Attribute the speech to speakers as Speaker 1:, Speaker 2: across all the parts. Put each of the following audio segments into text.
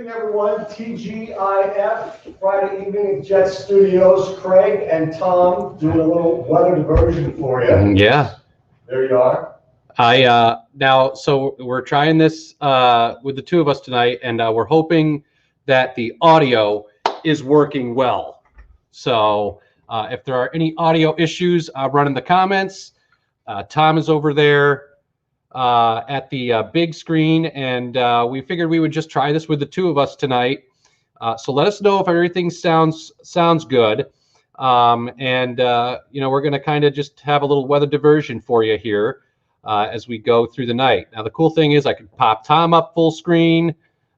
Speaker 1: evening, everyone. TGIF, Friday evening at Jet Studios. Craig and Tom doing a little weather diversion for you.
Speaker 2: Yeah.
Speaker 1: There you are.
Speaker 2: Now, so we're trying this with the two of us tonight, and we're hoping that the audio is working well. So if there are any audio issues, run in the comments. Tom is over there at the big screen, and we figured we would just try this with the two of us tonight. So let us know if everything sounds good. We're going to kind of just have a little weather diversion for you here as we go through the night. Now, the cool thing is I can pop Tom up full screen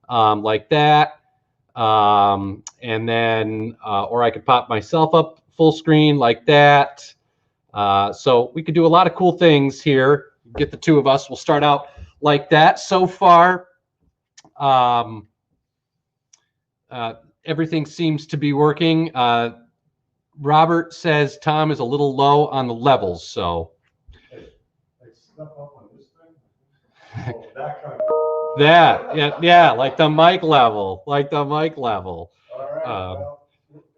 Speaker 2: like that. And then, or I could pop myself up full screen like that. So we could do a lot of cool things here. Get the two of us. We'll start out like that. So far, everything seems to be working. Robert says Tom is a little low on the levels, so.
Speaker 1: Up on this thing? Oh, that kind of.
Speaker 2: Yeah, like the mic level,
Speaker 1: All right, well,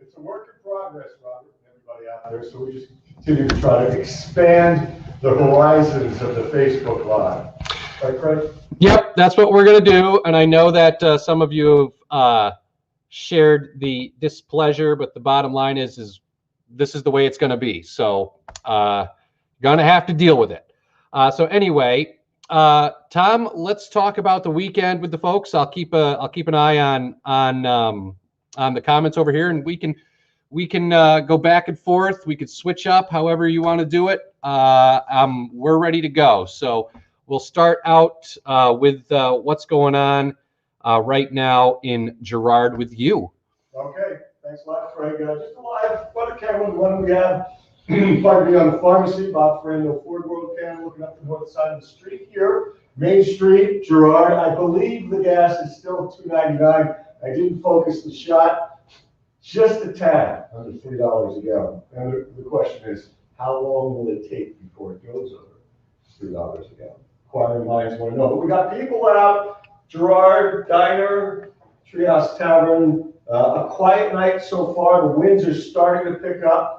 Speaker 1: it's a work in progress, Robert, and everybody out there, so we just continue to try to expand the horizons of the Facebook Live. Right, Craig?
Speaker 2: Yep, that's what we're going to do, and I know that some of you have shared the displeasure, but the bottom line is this is the way it's going to be, so going to have to deal with it. So anyway, Tom, let's talk about the weekend with the folks. I'll keep an eye on the comments over here, and we can go back and forth. We could switch up however you want to do it. We're ready to go. So we'll start out with what's going on right now in Girard with you.
Speaker 1: Okay, thanks a lot, Craig. Just a live weather camera, the one we have. Pardon me, on the pharmacy, Bob Ferrando Ford World Camera, looking up the north side of the street here, Main Street, Girard. I believe the gas is still $2.99. I didn't focus the shot, just a tad under $3 a gallon. And the question is, how long will it take before it goes over $3 a gallon? Inquiring minds want to know. But we got people out, Girard Diner, Treehouse Tavern, a quiet night so far. The winds are starting to pick up.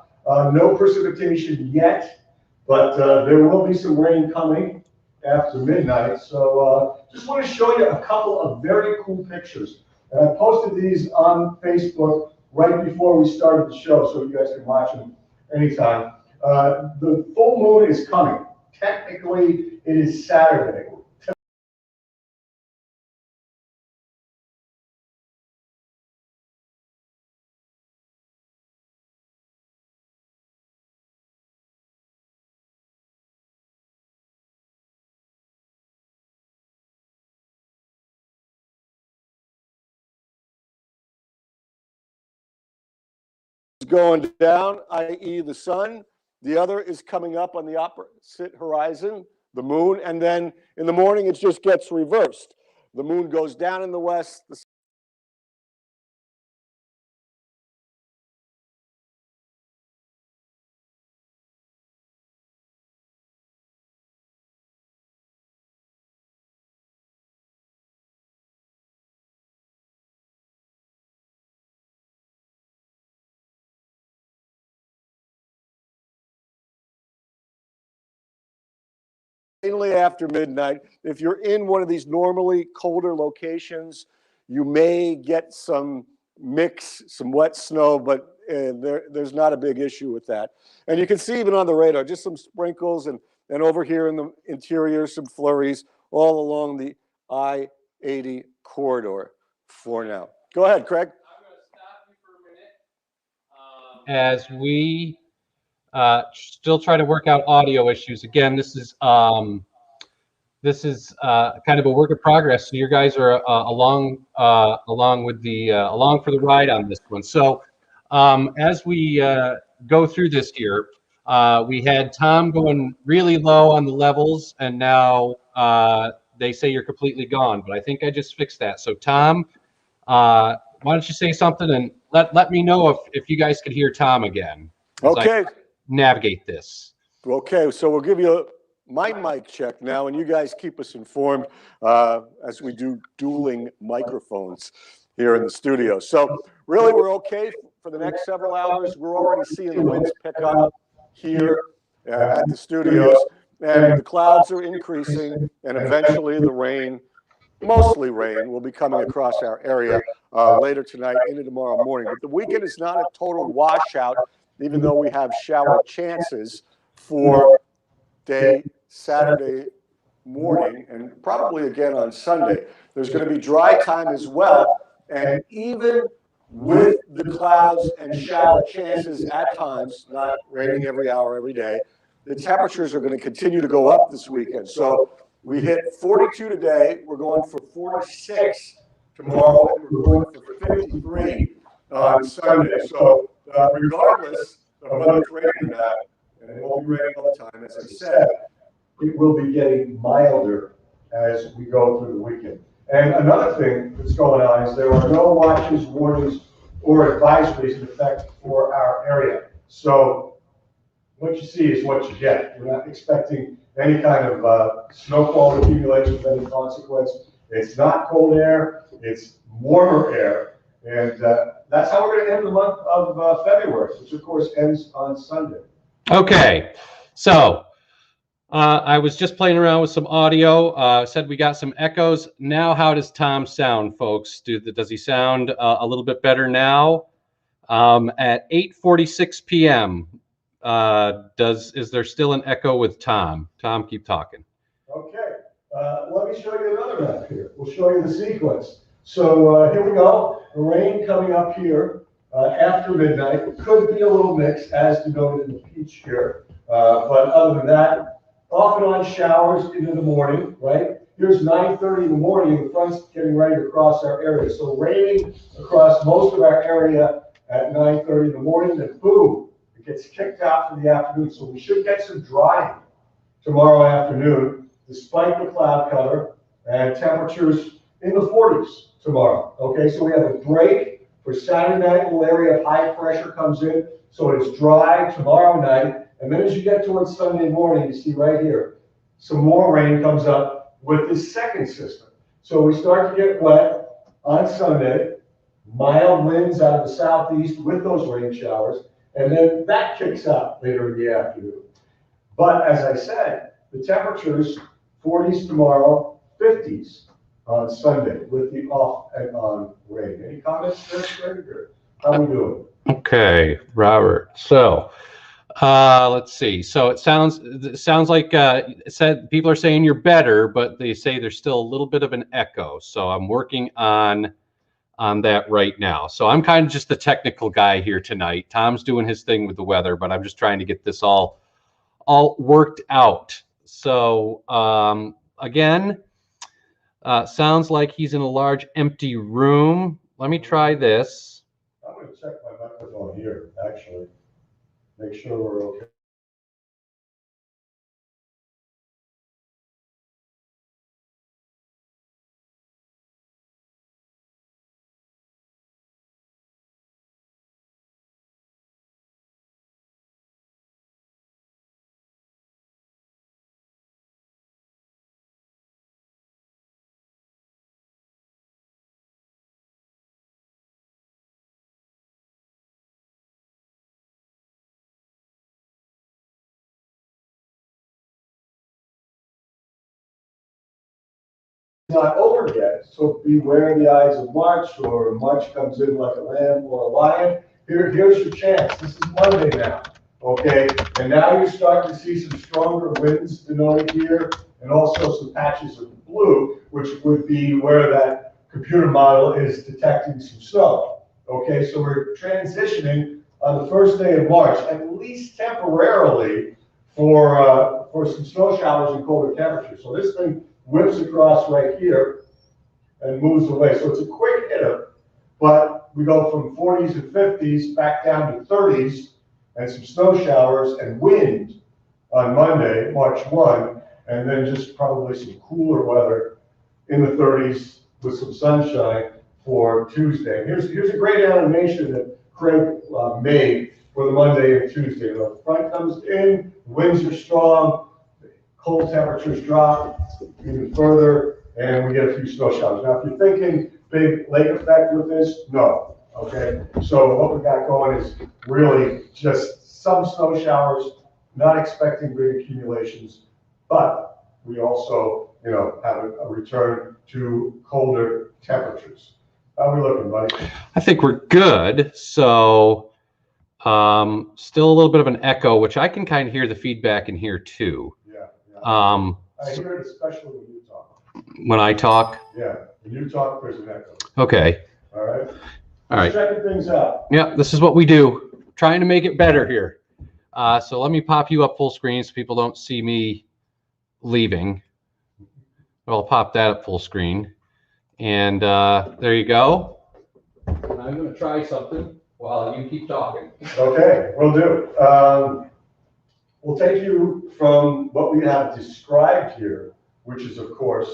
Speaker 1: No precipitation yet, but there will be some rain coming after midnight. So just want to show you a couple of very cool pictures. And I posted these on Facebook right before we started the show, so you guys can watch them anytime. The full moon is coming. Technically, it is Saturday. Going down, i.e. the sun. The other is coming up on the opposite horizon, the moon, and then in the morning it just gets reversed. The moon goes down in the west. Mainly after midnight. If you're in one of these normally colder locations, you may get some mix, some wet snow, but there's not a big issue with that. And you can see even on the radar, just some sprinkles, and over here in the interior, some flurries all along the I-80 corridor for now. Go ahead, Craig.
Speaker 2: I'm going to stop you for a minute as we still try to work out audio issues. Again, this is kind of a work in progress. So you guys are along for the ride on this one. So as we go through this here, we had Tom going really low on the levels, and now they say you're completely gone. But I think I just fixed that. So Tom, why don't you say something and let me know if you guys could hear Tom again.
Speaker 1: Okay.
Speaker 2: Navigate this.
Speaker 1: Okay, so we'll give you my mic check now, and you guys keep us informed as we do dueling microphones.
Speaker 3: here in the studio. So really, we're okay for the next several hours. We're already seeing the winds pick up here at the studios, and the clouds are increasing, and eventually the rain, mostly rain, will be coming across our area later tonight into tomorrow morning. But the weekend is not a total washout, even though we have shower chances for Saturday morning and probably again on Sunday. There's going to be dry time as well, and even with the clouds and shower chances at times, not raining every hour, every day, the temperatures are going to continue to go up this weekend. So we hit 42 today, we're going for 46 tomorrow, and we're going for 53 on Sunday. So regardless of whether it's raining or not, and it won't be raining all the time, as I said,
Speaker 1: it will be getting milder as we go through the weekend. And another thing that's going on is there are no watches, warnings, or advisories in effect for our area. So what you see is what you get. We're not expecting any kind of snowfall accumulation of any consequence. It's not cold air, it's warmer air. And that's how we're going to end the month of February, which of course ends on Sunday.
Speaker 2: Okay, so I was just playing around with some audio. Said we got some echoes. Now, how does Tom sound, folks? Does he sound a little bit better now? At 8:46 p.m., is there still an echo with Tom? Tom, keep talking.
Speaker 1: Okay, let me show you another map here. We'll show you the sequence. So here we go. The rain coming up here after midnight. It could be a little mixed, as denoted in the peach here. But other than that, off and on showers into the morning, right? Here's 9:30 in the morning, the front's getting ready to cross our area. So raining across most of our area at 9:30 in the morning, then boom, it gets kicked out for the afternoon. So we should get some drying tomorrow afternoon, despite the cloud cover, and temperatures in the 40s tomorrow. Okay, so we have a break for Saturday night. A little area of high pressure comes in, so it's dry tomorrow night. And then as you get towards Sunday morning, you see right here, some more rain comes up with this second system. So we start to get wet on Sunday, mild winds out of the southeast with those rain showers, and then that kicks out later in the afternoon. But as I said, the temperatures, 40s tomorrow, 50s on Sunday with the off and on rain. Any comments there, Craig? How we doing?
Speaker 2: Okay, Robert. So let's see. So it sounds like it said people are saying you're better, but they say there's still a little bit of an echo. So I'm working on that right now. So I'm kind of just the technical guy here tonight. Tom's doing his thing with the weather, but I'm just trying to get this all worked out. So again, sounds like he's in a large empty room. Let me try this.
Speaker 1: I'm going to check my microphone here, actually. Make sure we're okay. Not over yet, so beware the eyes of March, or March comes in like a lamb or a lion. Here's your chance. This is Monday now, okay? And now you're starting to see some stronger winds denoted here, and also some patches of blue, which would be where that computer model is detecting some snow. Okay, so we're transitioning on the first day of March, at least temporarily, for some snow showers and colder temperatures. So this thing whips across right here and moves away. So it's a quick hitter, but we go from 40s and 50s back down to 30s and some snow showers and wind on Monday, March 1, and then just probably some cooler weather in the 30s with some sunshine for Tuesday. Here's a great animation that Craig made for the Monday and Tuesday. The front comes in, winds are strong, cold temperatures drop even further, and we get a few snow showers. Now, if you're thinking, big lake effect with this? No, okay? So what we got going is really just some snow showers, not expecting big accumulations, but we also, have a return to colder temperatures. How are we looking, buddy?
Speaker 2: I think we're good. So, still a little bit of an echo, which I can kind of hear the feedback in here too.
Speaker 1: Yeah. I
Speaker 2: So
Speaker 1: hear it especially when you talk.
Speaker 2: when I talk,
Speaker 1: Yeah, when you talk, there's an echo.
Speaker 2: okay.
Speaker 1: All right?
Speaker 2: All right.
Speaker 1: Just checking things out.
Speaker 2: Yeah, this is what we do. Trying to make it better here. So let me pop you up full screen so people don't see me leaving. I'll pop that up full screen. And there you go. And I'm going to try something while you keep talking.
Speaker 1: Okay, will do. We'll take you from what we have described here, which is, of course,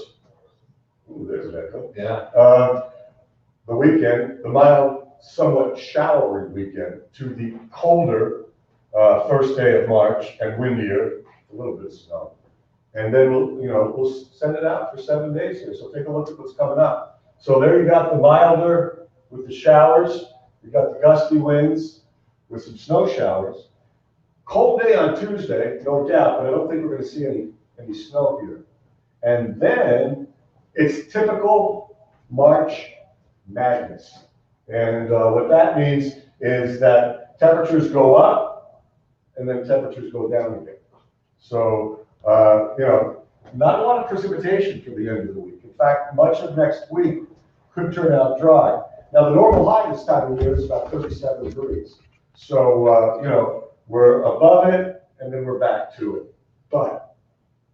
Speaker 1: there's an echo.
Speaker 2: Yeah.
Speaker 1: The weekend, the mild, somewhat showery weekend, to the colder first day of March and windier, a little bit of snow. And then we'll send it out for 7 days here. So take a look at what's coming up. So there you got the milder with the showers. You got the gusty winds with some snow showers. Cold day on Tuesday, no doubt, but I don't think we're going to see any snow here. And then it's typical March madness. And what that means is that temperatures go up and then temperatures go down again. So, not a lot of precipitation for the end of the week. In fact, much of next week could turn out dry. Now, the normal high this time of year is about 37 degrees. So, we're above it and then we're back to it. But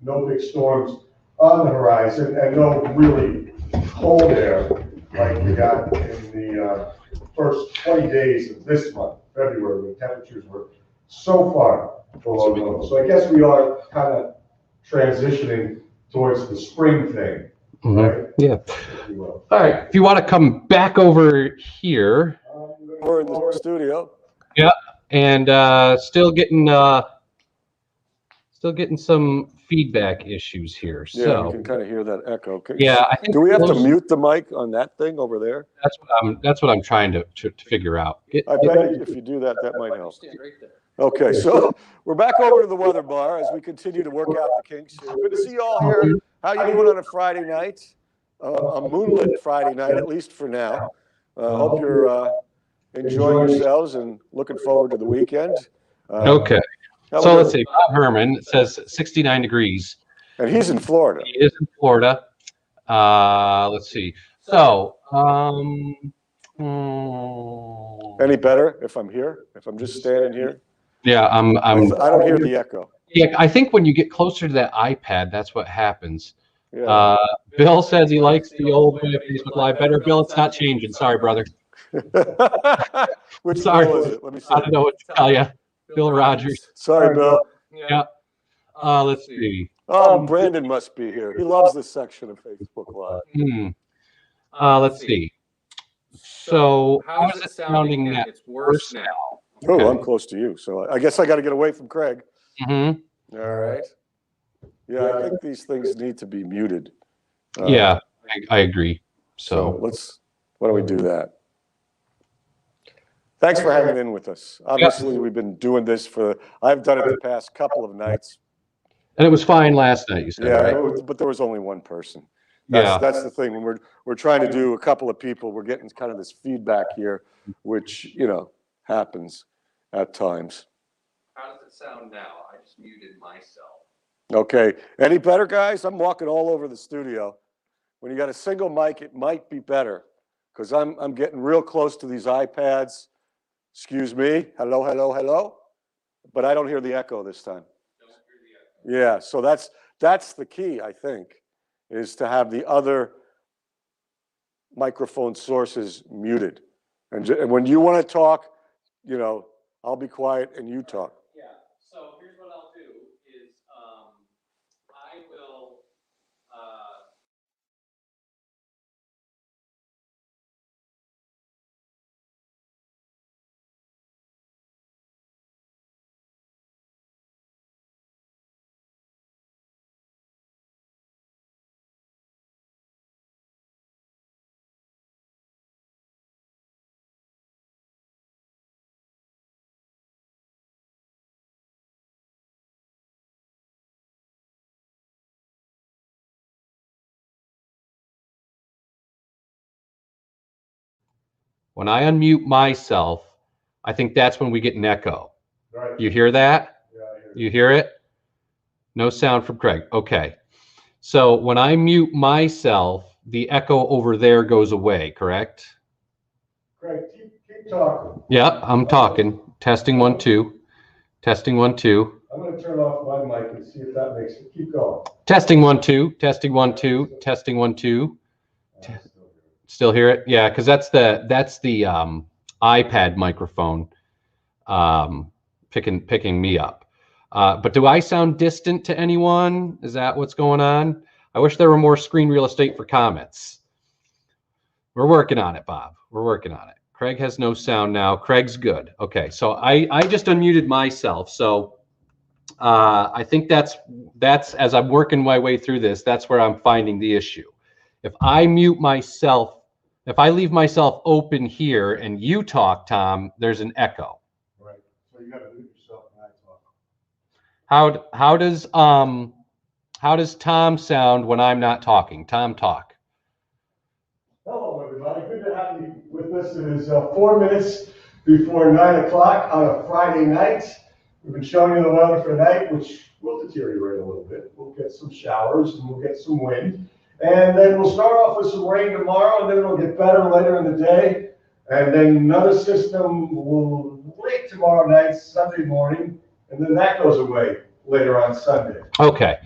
Speaker 1: no big storms on the horizon and no really cold air like we got in the first 20 days of this month, February, when temperatures were so far below normal. So I guess we are kind of transitioning towards the spring thing, right?
Speaker 2: Yeah. All right. If you want to come back over here.
Speaker 3: We're in the studio.
Speaker 2: Yeah. And still getting some feedback issues here.
Speaker 3: Yeah,
Speaker 2: So
Speaker 3: you can kind of hear that echo. Okay.
Speaker 2: yeah, I think
Speaker 3: Do we have to mute the mic on that thing over there?
Speaker 2: that's what I'm trying to figure out.
Speaker 3: I bet if you do that, that might help. Okay, so we're back over to the weather bar as we continue to work out the kinks here. Good to see you all here. How you doing on a Friday night? A moonlit Friday night, at least for now. Hope you're enjoying yourselves and looking forward to the weekend.
Speaker 2: Okay. So let's see. Bob Herman says 69 degrees.
Speaker 3: And he's in Florida.
Speaker 2: He is in Florida. Let's see. So,
Speaker 3: Any better if I'm here? If I'm just standing here?
Speaker 2: Yeah,
Speaker 3: I don't hear the echo.
Speaker 2: Yeah, I think when you get closer to that iPad, that's what happens.
Speaker 3: Yeah.
Speaker 2: Bill says he likes the old way of Facebook Live better. Bill, it's not changing. Sorry, brother.
Speaker 3: Which
Speaker 2: Sorry.
Speaker 3: Bill is it? Let me see.
Speaker 2: I don't know what to tell you. Bill Rogers.
Speaker 3: Sorry, Bill.
Speaker 2: Yeah. Let's see.
Speaker 3: Brandon must be here. He loves this section of Facebook Live.
Speaker 2: Let's see. So how is it sounding now? It's worse now.
Speaker 3: Oh,
Speaker 2: Okay.
Speaker 3: I'm close to you, so I guess I got to get away from Craig.
Speaker 2: Mm-hmm.
Speaker 3: All right. Yeah, I think these things need to be muted.
Speaker 2: Yeah, I agree. So
Speaker 3: why don't we do that? Thanks for hanging in with us. Obviously, we've been doing this I've done it the past couple of nights.
Speaker 2: And it was fine last night, you said,
Speaker 3: Yeah,
Speaker 2: right?
Speaker 3: but there was only one person.
Speaker 2: Yeah.
Speaker 3: That's the thing. When we're trying to do a couple of people, we're getting kind of this feedback here, which, happens at times.
Speaker 2: How does it sound now? I just muted myself.
Speaker 3: Okay. Any better, guys? I'm walking all over the studio. When you got a single mic, it might be better because I'm getting real close to these iPads. Excuse me. Hello, hello, hello. But I don't hear the echo this time. Yeah, so that's the key, I think, is to have the other microphone sources muted. And when you want to talk, I'll be quiet and you talk.
Speaker 2: When I unmute myself, I think that's when we get an echo.
Speaker 1: Right.
Speaker 2: You hear that?
Speaker 1: Yeah, I hear you.
Speaker 2: You hear it? No sound from Craig. Okay. So when I mute myself, the echo over there goes away, correct?
Speaker 1: Craig, keep talking.
Speaker 2: Yep, I'm talking. Testing 1 2. Testing 1 2.
Speaker 1: I'm going to turn off my mic and see if that makes it. Keep going.
Speaker 2: Testing 1 2. Testing 1 2. Testing 1 2. Still hear it? Yeah, because that's the iPad microphone picking me up. But do I sound distant to anyone? Is that what's going on? I wish there were more screen real estate for comments. We're working on it, Bob. We're working on it. Craig has no sound now. Craig's good. Okay, so I just unmuted myself. So I think that's as I'm working my way through this, that's where I'm finding the issue. If I mute myself, if I leave myself open here and you talk, Tom, there's an echo.
Speaker 1: Right. So you got to mute yourself when I talk.
Speaker 2: How does Tom sound when I'm not talking? Tom, talk.
Speaker 1: Hello, everybody. Good to have you with us. It is 4 minutes before 9 o'clock on a Friday night. We've been showing you the weather for tonight, which will deteriorate a little bit. We'll get some showers and we'll get some wind. And then we'll start off with some rain tomorrow, and then it'll get better later in the day. And then another system will late tomorrow night, Sunday morning, and then that goes away later on Sunday.
Speaker 2: Okay.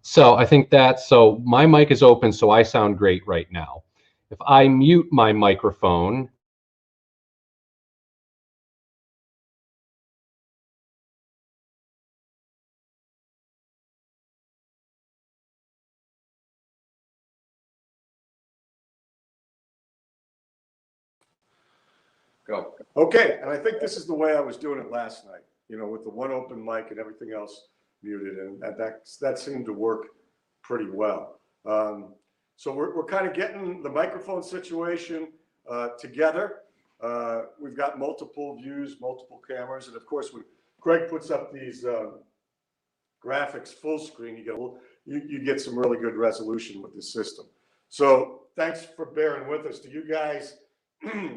Speaker 2: So I think so my mic is open, so I sound great right now. If I mute my microphone,
Speaker 3: Go. Okay, and I think this is the way I was doing it last night, with the one open mic and everything else muted, and that seemed to work pretty well. So we're kind of getting the microphone situation together. We've got multiple views, multiple cameras, and of course, when Craig puts up these graphics full screen, you get some really good resolution with this system. So thanks for bearing with us. Do you guys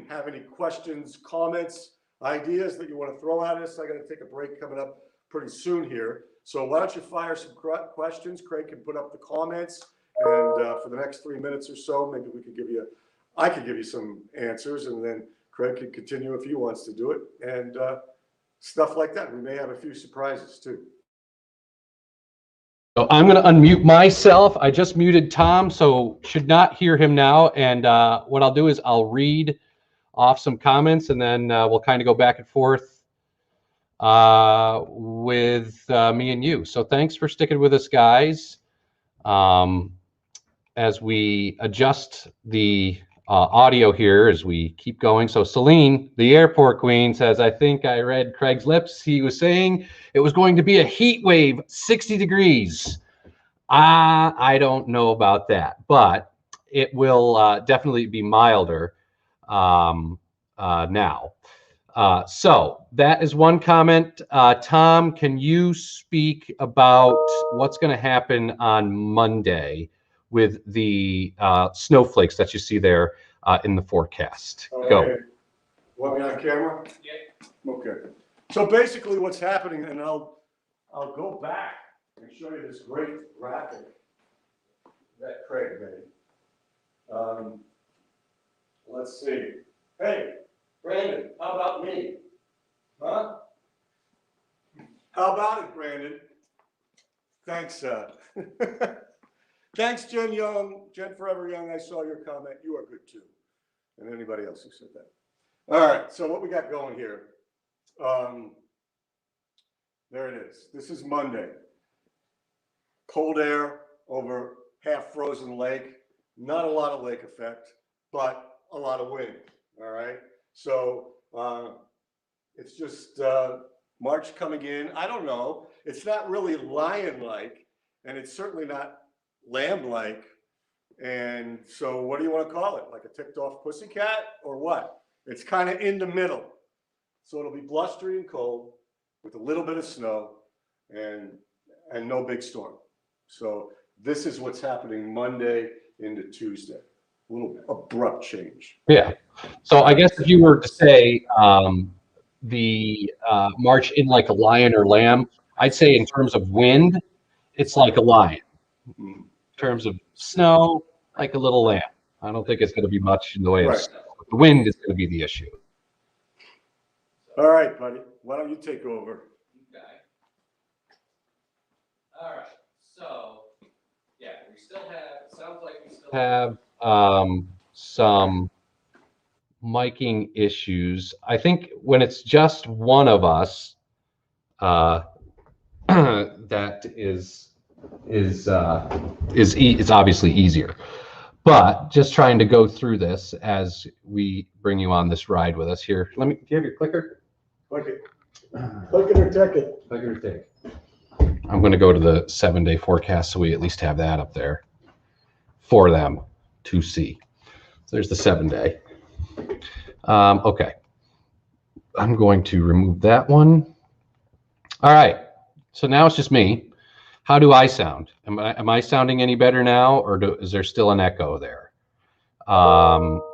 Speaker 3: have any questions, comments, ideas that you want to throw at us? I got to take a break coming up pretty soon here. So why don't you fire some questions? Craig can put up the comments, and for the next 3 minutes or so, maybe I could give you some answers, and then Craig can continue if he wants to do it, and stuff like that. We may have a few surprises too.
Speaker 2: so I'm going to unmute myself. I just muted Tom, so should not hear him now. And what I'll do is I'll read off some comments, and then we'll kind of go back and forth with me and you. So thanks for sticking with us, guys, as we adjust the audio here as we keep going. So Celine, the airport queen, says, I think I read Craig's lips. He was saying it was going to be a heat wave, 60 degrees. I don't know about that, but it will definitely be milder now. So that is one comment. Tom, can you speak about what's going to happen on Monday with the snowflakes that you see there in the forecast?
Speaker 3: Okay.
Speaker 2: Go.
Speaker 3: Want me on camera? Yeah. Okay. So basically what's happening, and I'll go back and show you this great graphic that Craig made. Let's see. Hey, Brandon, how about me? Huh? How about it, Brandon? Thanks, thanks, Jen Young. Jen Forever Young, I saw your comment. You are good too. And anybody else who said that. All right, so what we got going here. There it is. This is Monday. Cold air over half frozen lake. Not a lot of lake effect, but a lot of wind. All right. So it's just March coming in. I don't know. It's not really lion-like, and it's certainly not lamb-like. And so what do you want to call it? Like a ticked off pussycat or what? It's kind of in the middle. So it'll be blustery and cold with a little bit of snow and no big storm. So this is what's happening Monday into Tuesday. little abrupt change.
Speaker 2: Yeah. So I guess if you were to say the march in like a lion or lamb, I'd say in terms of wind, it's like a lion.
Speaker 3: Mm.
Speaker 2: In terms of snow, like a little lamb. I don't think it's going to be much in the way of
Speaker 3: Right.
Speaker 2: snow. The wind is going to be the issue.
Speaker 3: All right, buddy. Why don't you take over?
Speaker 2: Okay. All right. So, yeah, we still have, it sounds like we still have some miking issues. I think when it's just one of us, that is it's obviously easier. But just trying to go through this as we bring you on this ride with us here. Let me, do you have your clicker?
Speaker 1: Click it. Click it or take it.
Speaker 2: Clicker or take. I'm going to go to the 7-day forecast so we at least have that up there for them to see. So there's the 7-day. Okay. I'm going to remove that one. All right. So now it's just me. How do I sound? Am I sounding any better now, or is there still an echo there?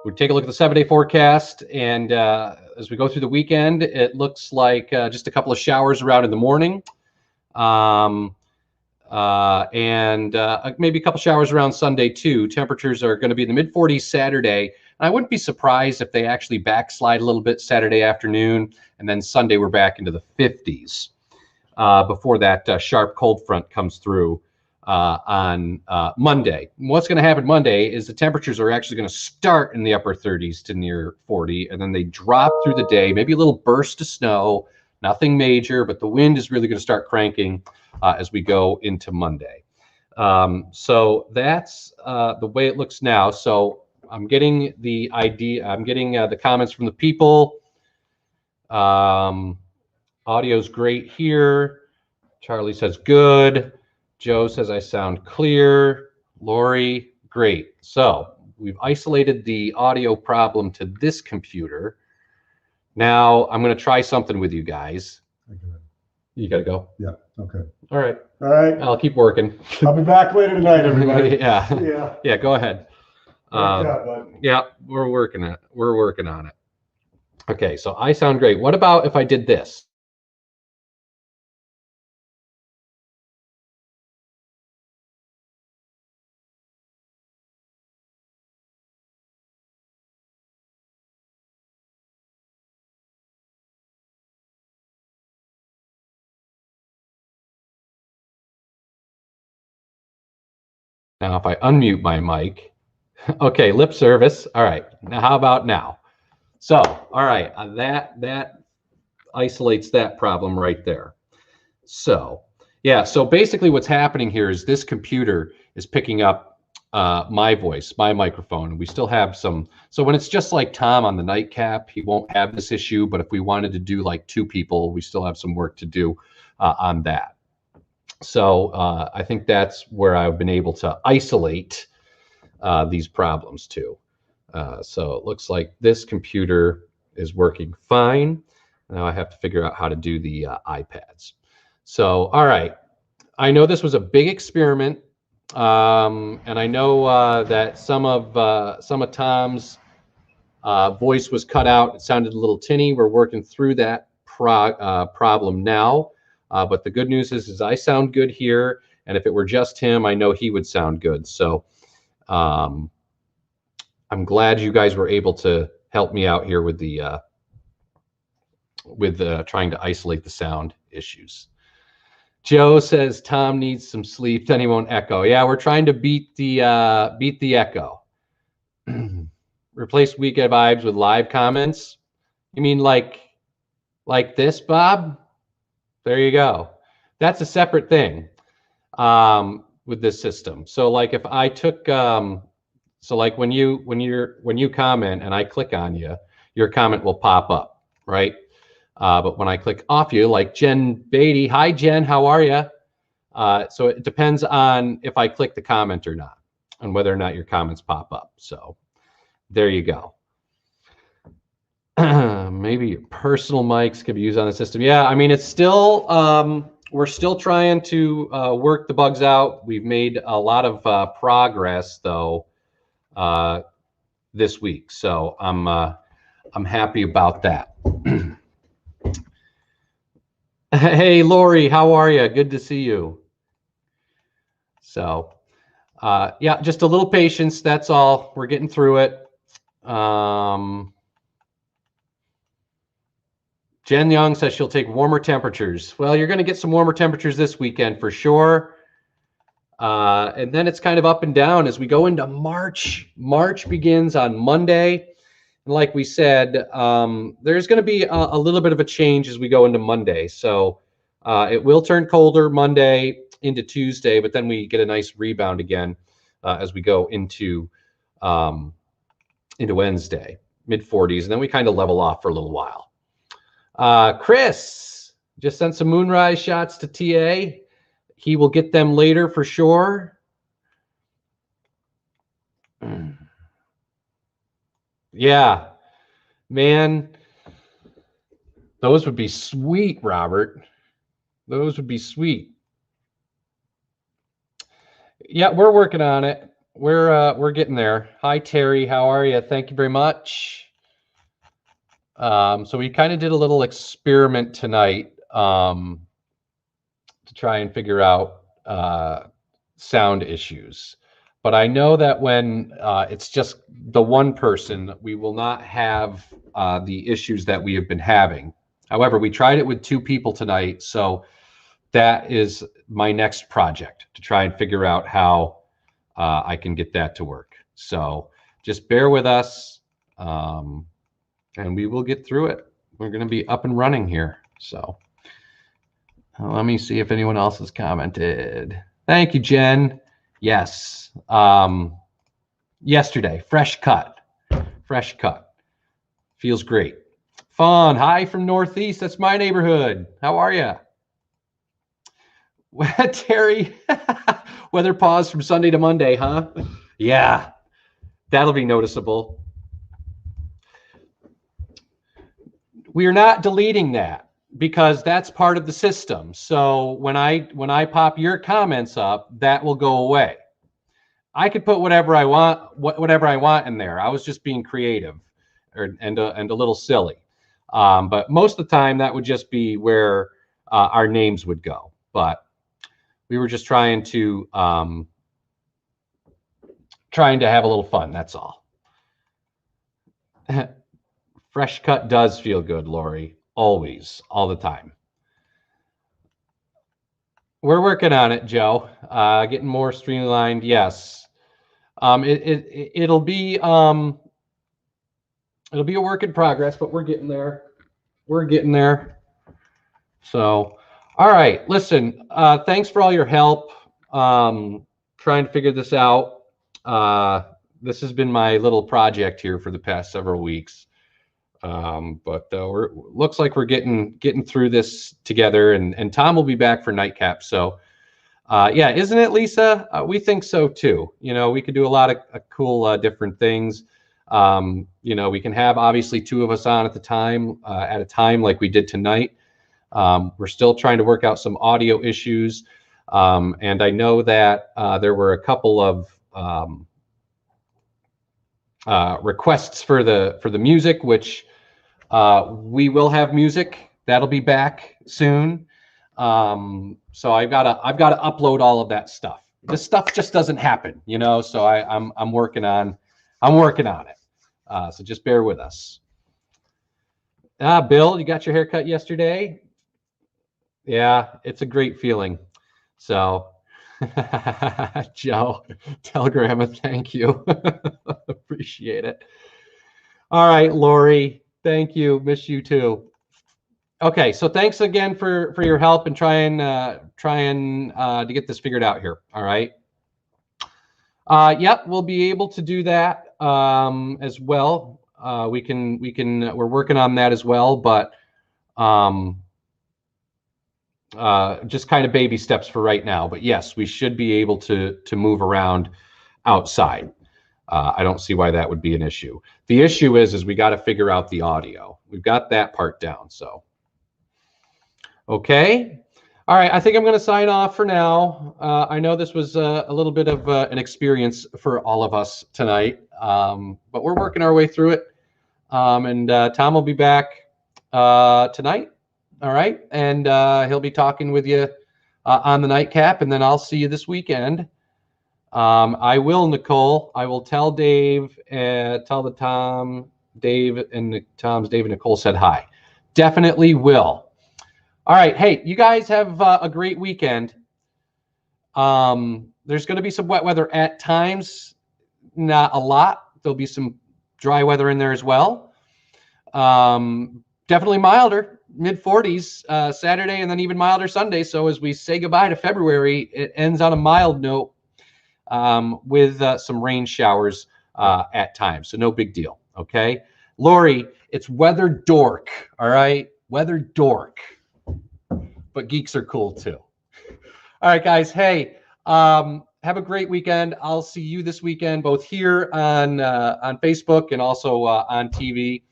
Speaker 2: We take a look at the 7-day forecast, and as we go through the weekend, it looks like just a couple of showers around in the morning, and maybe a couple showers around Sunday too. Temperatures are going to be in the mid-40s Saturday. I wouldn't be surprised if they actually backslide a little bit Saturday afternoon, and then Sunday we're back into the 50s before that sharp cold front comes through on Monday. What's going to happen Monday is the temperatures are actually going to start in the upper 30s to near 40, and then they drop through the day, maybe a little burst of snow, nothing major, but the wind is really going to start cranking as we go into Monday. So that's the way it looks now. So I'm getting the idea, I'm getting the comments from the people. Audio's great here. Charlie says good. Joe says I sound clear. Lori, great. So we've isolated the audio problem to this computer. Now I'm going to try something with you guys. You got to go?
Speaker 1: Yeah, okay.
Speaker 2: All right.
Speaker 1: All right.
Speaker 2: I'll keep working.
Speaker 1: I'll be back later tonight, everybody.
Speaker 2: Yeah.
Speaker 1: Yeah.
Speaker 2: Yeah, go ahead.
Speaker 1: Bud.
Speaker 2: Yeah, we're working on it. Okay, so I sound great. What about if I did this? Now, if I unmute my mic, okay, lip service. All right, now how about now? So, all right, that isolates that problem right there. So, yeah, so basically what's happening here is this computer is picking up my voice, my microphone. We still have some, so when it's just like Tom on the nightcap, he won't have this issue, but if we wanted to do like 2 people, we still have some work to do on that. So I think that's where I've been able to isolate these problems too. So it looks like this computer is working fine. Now I have to figure out how to do the iPads. So, all right. I know this was a big experiment. And I know that some of Tom's voice was cut out. It sounded a little tinny. We're working through that problem now. But the good news is I sound good here. And if it were just him, I know he would sound good. So I'm glad you guys were able to help me out here with the trying to isolate the sound issues. Joe says Tom needs some sleep, then he won't echo. Yeah, we're trying to beat the echo. Replace weekend vibes with live comments. You mean like this, Bob? There you go. That's a separate thing with this system. So like if I took so like when you comment and I click on you, your comment will pop up, right? But when I click off you, like Jen Beatty, hi Jen, how are you? So it depends on if I click the comment or not, and whether or not your comments pop up. So there you go. Maybe your personal mics could be used on the system. Yeah, I mean, it's still, we're still trying to work the bugs out. We've made a lot of progress though. this week. So I'm happy about that. Hey, Lori, how are you? Good to see you. So, yeah, just a little patience. That's all. We're getting through it. Jen Young says she'll take warmer temperatures. Well, you're going to get some warmer temperatures this weekend for sure. And then it's kind of up and down as we go into March. March begins on Monday. And like we said, there's going to be a little bit of a change as we go into Monday. So it will turn colder Monday into Tuesday, but then we get a nice rebound again as we go into Wednesday, mid-40s, and then we kind of level off for a little while. Chris just sent some moonrise shots to TA. He will get them later for sure. Yeah, man, those would be sweet, Robert. Those would be sweet. Yeah, we're working on it. We're getting there. Hi, Terry. How are you? Thank you very much. So we kind of did a little experiment tonight to try and figure out sound issues. But I know that when it's just the one person, we will not have the issues that we have been having. However, we tried it with 2 people tonight, so that is my next project, to try and figure out how I can get that to work. So just bear with us, and we will get through it. We're going to be up and running here. So let me see if anyone else has commented. Thank you, Jen. Yes. Yesterday, fresh cut. Feels great. Fun. Hi from Northeast. That's my neighborhood. How are you? Terry, weather pause from Sunday to Monday, huh? Yeah, that'll be noticeable. We are not deleting that because that's part of the system. So when I pop your comments up, that will go away. I could put whatever I want in there. I was just being creative and a little silly. But most of the time that would just be where our names would go. But we were just trying to have a little fun. That's all. Fresh cut does feel good, Lori. Always, all the time. We're working on it, Joe. Getting more streamlined. Yes. It'll be a work in progress, but we're getting there. So, all right. Listen, thanks for all your help trying to figure this out. This has been my little project here for the past several weeks. But looks like we're getting through this together, and Tom will be back for nightcap. So, yeah, isn't it, Lisa? We think so too. You know, we could do a lot of cool different things. You know, we can have obviously 2 of us on at a time like we did tonight. We're still trying to work out some audio issues, and I know that there were a couple of requests for the music, which we will have music that'll be back soon. So I've got to upload all of that stuff. This stuff just doesn't happen, you know. So I'm working on it. So just bear with us. Bill, you got your haircut yesterday? Yeah, it's a great feeling. So Joe, Telegram, thank you. Appreciate it. All right, Lori, thank you. Miss you too. Okay, so thanks again for your help and trying to get this figured out here. All right. Yep, we'll be able to do that as well. We're working on that as well, but just kind of baby steps for right now. But yes, we should be able to move around outside. I don't see why that would be an issue. The issue is we got to figure out the audio. We've got that part down. So, okay. All right. I think I'm going to sign off for now. I know this was a little bit of an experience for all of us tonight. but we're working our way through it. And Tom will be back tonight. All right. And he'll be talking with you on the nightcap, and then I'll see you this weekend. I will, Nicole. I will tell Dave, tell the Tom, Dave, and Tom's Dave and Nicole said hi. Definitely will. All right. Hey, you guys have a great weekend. There's going to be some wet weather at times, not a lot. There'll be some dry weather in there as well. Definitely milder, mid 40s Saturday, and then even milder Sunday. So as we say goodbye to February, it ends on a mild note with some rain showers at times. So no big deal. Okay. Lori, it's weather dork. All right. Weather dork. But geeks are cool too. All right, guys. Hey, have a great weekend. I'll see you this weekend, both here on Facebook and also on TV.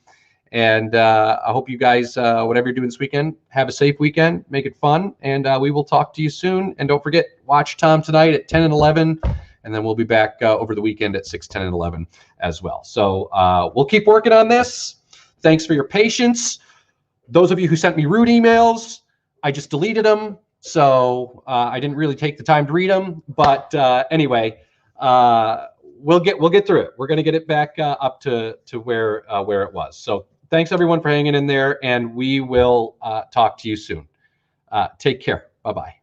Speaker 2: And I hope you guys, whatever you're doing this weekend, have a safe weekend. Make it fun. And we will talk to you soon. And don't forget, watch Tom tonight at 10 and 11. And then we'll be back over the weekend at 6, 10, and 11 as well. So we'll keep working on this. Thanks for your patience. Those of you who sent me rude emails, I just deleted them. So I didn't really take the time to read them. But anyway, we'll get through it. We're going to get it back up to where it was. So thanks, everyone, for hanging in there. And we will talk to you soon. Take care. Bye-bye.